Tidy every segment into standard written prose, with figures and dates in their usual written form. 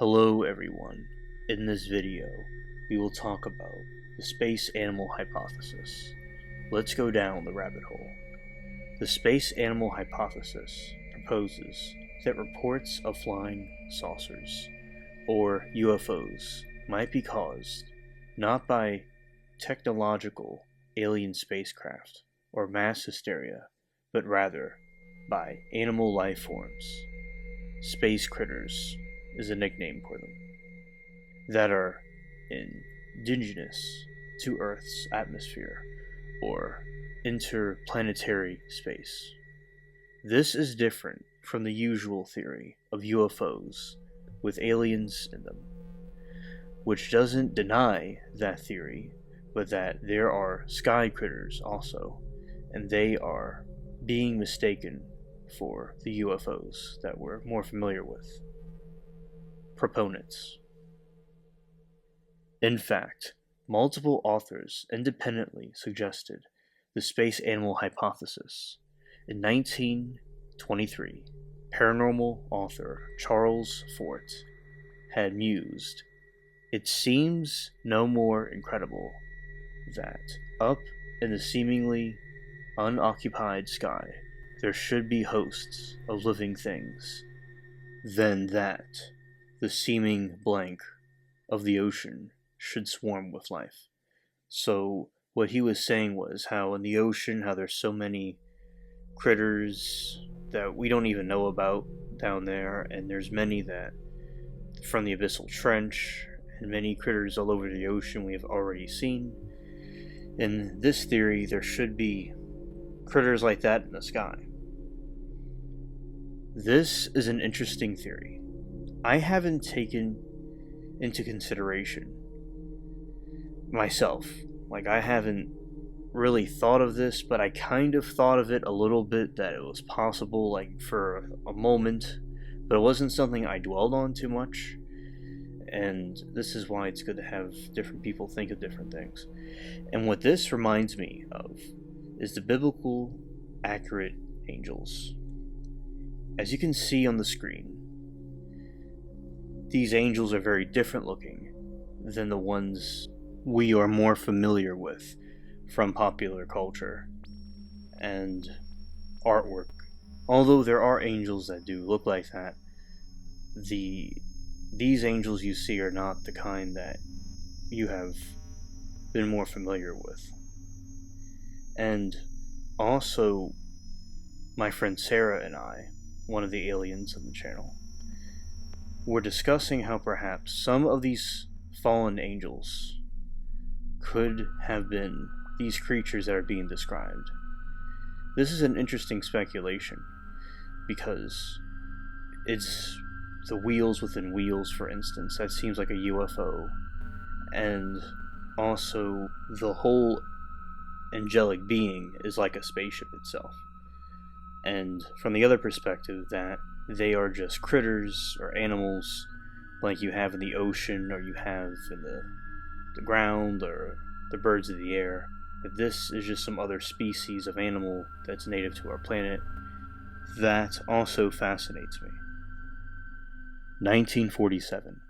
Hello everyone. In this video, we will talk about the space animal hypothesis. Let's go down the rabbit hole. The space animal hypothesis proposes that reports of flying saucers, or UFOs, might be caused not by technological alien spacecraft or mass hysteria, but rather by animal life forms. Space critters is a nickname for them, that are indigenous to Earth's atmosphere or interplanetary space. This is different from the usual theory of UFOs with aliens in them, which doesn't deny that theory, but that there are sky critters also, and they are being mistaken for the UFOs that we're more familiar with. Proponents. In fact, multiple authors independently suggested the space animal hypothesis. In 1923, paranormal author Charles Fort had mused, "It seems no more incredible that up in the seemingly unoccupied sky there should be hosts of living things than that the seeming blank of the ocean should swarm with life." So what he was saying was how in the ocean, how there's so many critters that we don't even know about down there, and there's many that from the abyssal trench, and many critters all over the ocean we have already seen. In this theory, there should be critters like that in the sky. This is an interesting theory. I haven't taken into consideration myself. I haven't really thought of this, but I kind of thought of it a little bit, that it was possible, for a moment, but it wasn't something I dwelled on too much. And this is why it's good to have different people think of different things. And what this reminds me of is the biblical accurate angels. As you can see on the screen, these angels are very different looking than the ones we are more familiar with from popular culture and artwork. Although there are angels that do look like that, these angels you see are not the kind that you have been more familiar with. And also, my friend Sarah and I, one of the aliens of the channel, were discussing how perhaps some of these fallen angels could have been these creatures that are being described. This is an interesting speculation, because it's the wheels within wheels, for instance. That seems like a UFO. And also, the whole angelic being is like a spaceship itself. And from the other perspective, that they are just critters or animals like you have in the ocean, or you have in the ground, or the birds of the air. If this is just some other species of animal that's native to our planet, that also fascinates me. 1947.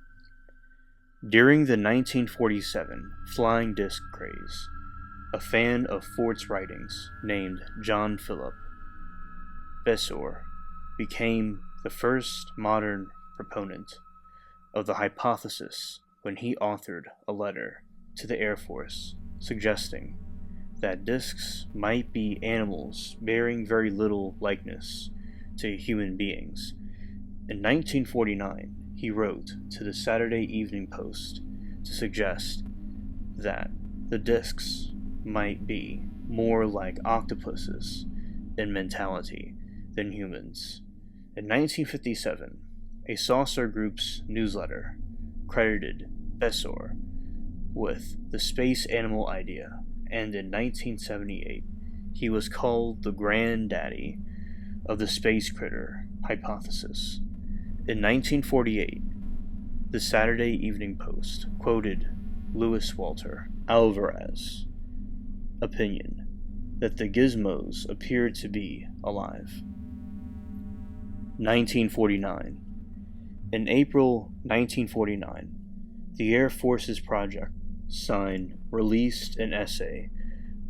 During the 1947 flying disc craze, a fan of Fort's writings named John Philip Besor became the first modern proponent of the hypothesis when he authored a letter to the Air Force suggesting that discs might be animals bearing very little likeness to human beings. In 1949, he wrote to the Saturday Evening Post to suggest that the discs might be more like octopuses in mentality than humans. In 1957, a saucer group's newsletter credited Besor with the space animal idea, and in 1978, he was called the granddaddy of the space critter hypothesis. In 1948, the Saturday Evening Post quoted Louis Walter Alvarez's opinion that the gizmos appeared to be alive. 1949. In April 1949, the Air Force's Project Sign released an essay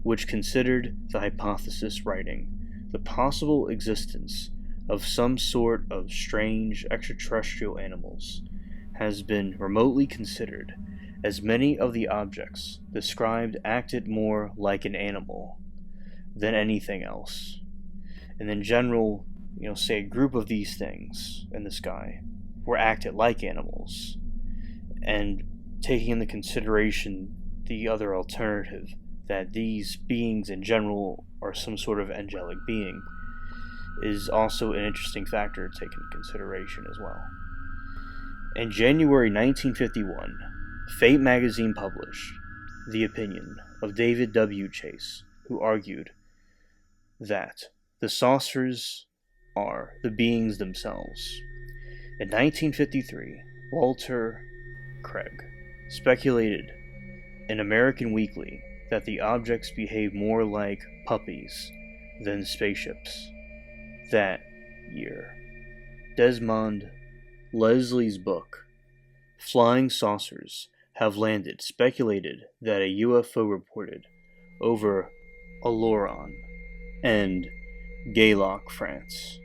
which considered the hypothesis writing the possible existence of some sort of strange extraterrestrial animals has been remotely considered, as many of the objects described acted more like an animal than anything else. And in general, say a group of these things in the sky were acted like animals, and taking into consideration the other alternative that these beings in general are some sort of angelic being is also an interesting factor to take into consideration as well. In January 1951, Fate magazine published the opinion of David W. Chase, who argued that the saucers are the beings themselves. In 1953, Walter Craig speculated in American Weekly that the objects behave more like puppies than spaceships. That year, Desmond Leslie's book, Flying Saucers Have Landed, speculated that a UFO reported over Oloron and Gayloc, France,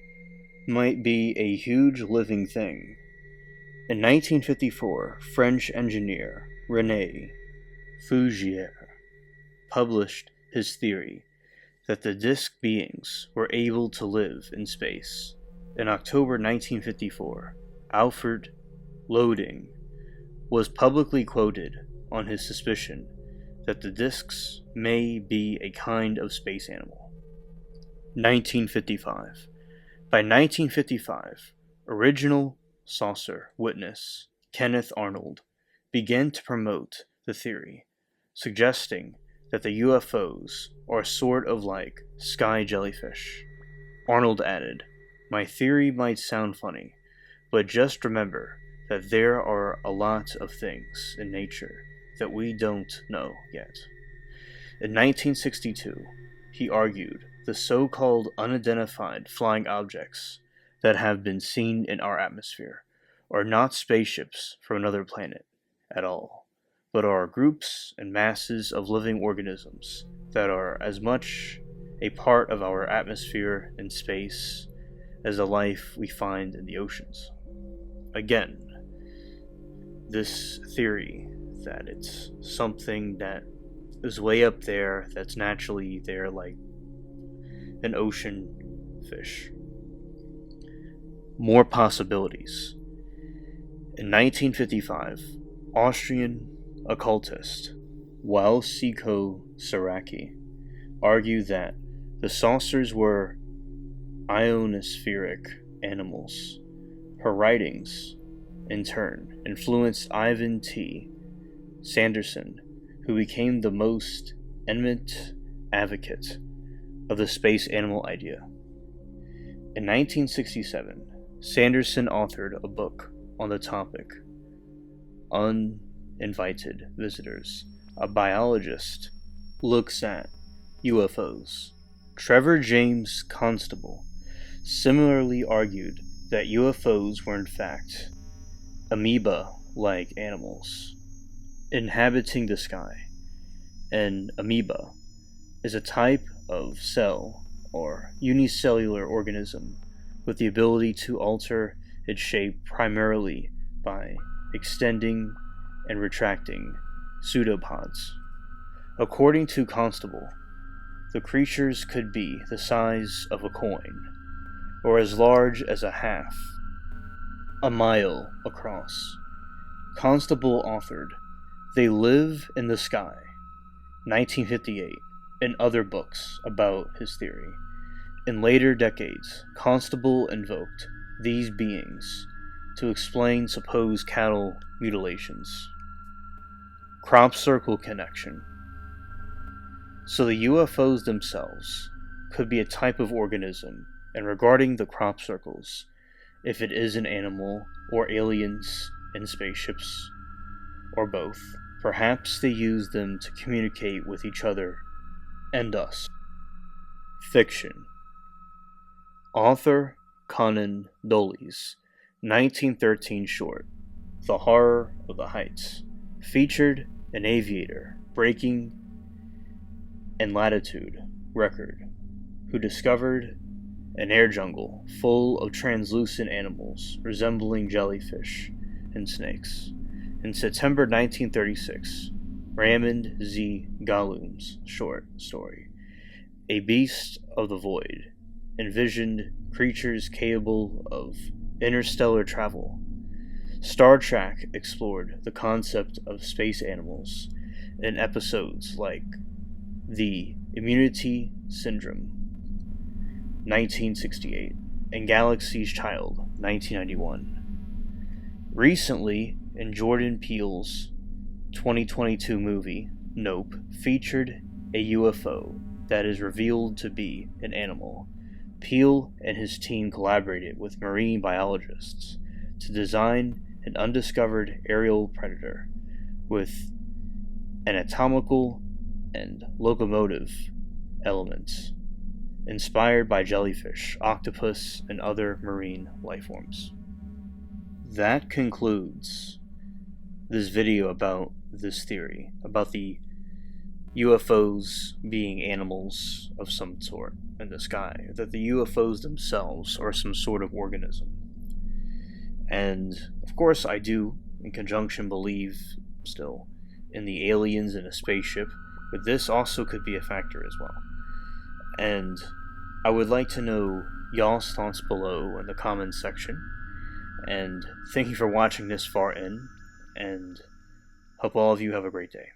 might be a huge living thing. In 1954, French engineer René Fougère published his theory that the disk beings were able to live in space. In October 1954, Alfred Loading was publicly quoted on his suspicion that the disks may be a kind of space animal. 1955. By 1955, original saucer witness Kenneth Arnold began to promote the theory, suggesting that the UFOs are sort of like sky jellyfish. Arnold added, "My theory might sound funny, but just remember that there are a lot of things in nature that we don't know yet." In 1962, he argued the so-called unidentified flying objects that have been seen in our atmosphere are not spaceships from another planet at all, but are groups and masses of living organisms that are as much a part of our atmosphere and space as the life we find in the oceans. Again, this theory that it's something that is way up there that's naturally there, like an ocean fish. More possibilities. In 1955, Austrian occultist Walsiko Saraki argued that the saucers were ionospheric animals. Her writings, in turn, influenced Ivan T. Sanderson, who became the most eminent advocate of the space animal idea. In 1967, Sanderson authored a book on the topic, Uninvited Visitors. A biologist looks at UFOs. Trevor James Constable similarly argued that UFOs were in fact amoeba-like animals inhabiting the sky. An amoeba is a type of cell or unicellular organism with the ability to alter its shape primarily by extending and retracting pseudopods. According to Constable, the creatures could be the size of a coin, or as large as a mile across. Constable authored They Live in the Sky, 1958, and other books about his theory. In later decades, Constable invoked these beings to explain supposed cattle mutilations. Crop circle connection. So the UFOs themselves could be a type of organism, and regarding the crop circles, if it is an animal or aliens in spaceships, or both, perhaps they use them to communicate with each other and us. Fiction. Author Conan Doyle's 1913 short, The Horror of the Heights, featured an aviator breaking an latitude record who discovered an air jungle full of translucent animals resembling jellyfish and snakes. In September 1936, Raymond Z. Gallum's short story, A Beast of the Void, envisioned creatures capable of interstellar travel. Star Trek explored the concept of space animals in episodes like The Immunity Syndrome, 1968, and Galaxy's Child, 1991. Recently, in Jordan Peele's 2022 movie, Nope, featured a UFO that is revealed to be an animal. Peele and his team collaborated with marine biologists to design an undiscovered aerial predator with anatomical and locomotive elements inspired by jellyfish, octopus, and other marine lifeforms. That concludes this video about this theory, about the UFOs being animals of some sort in the sky, that the UFOs themselves are some sort of organism. And of course I do, in conjunction, believe still in the aliens in a spaceship, but this also could be a factor as well. And I would like to know y'all's thoughts below in the comments section. And thank you for watching this far in, and hope all of you have a great day.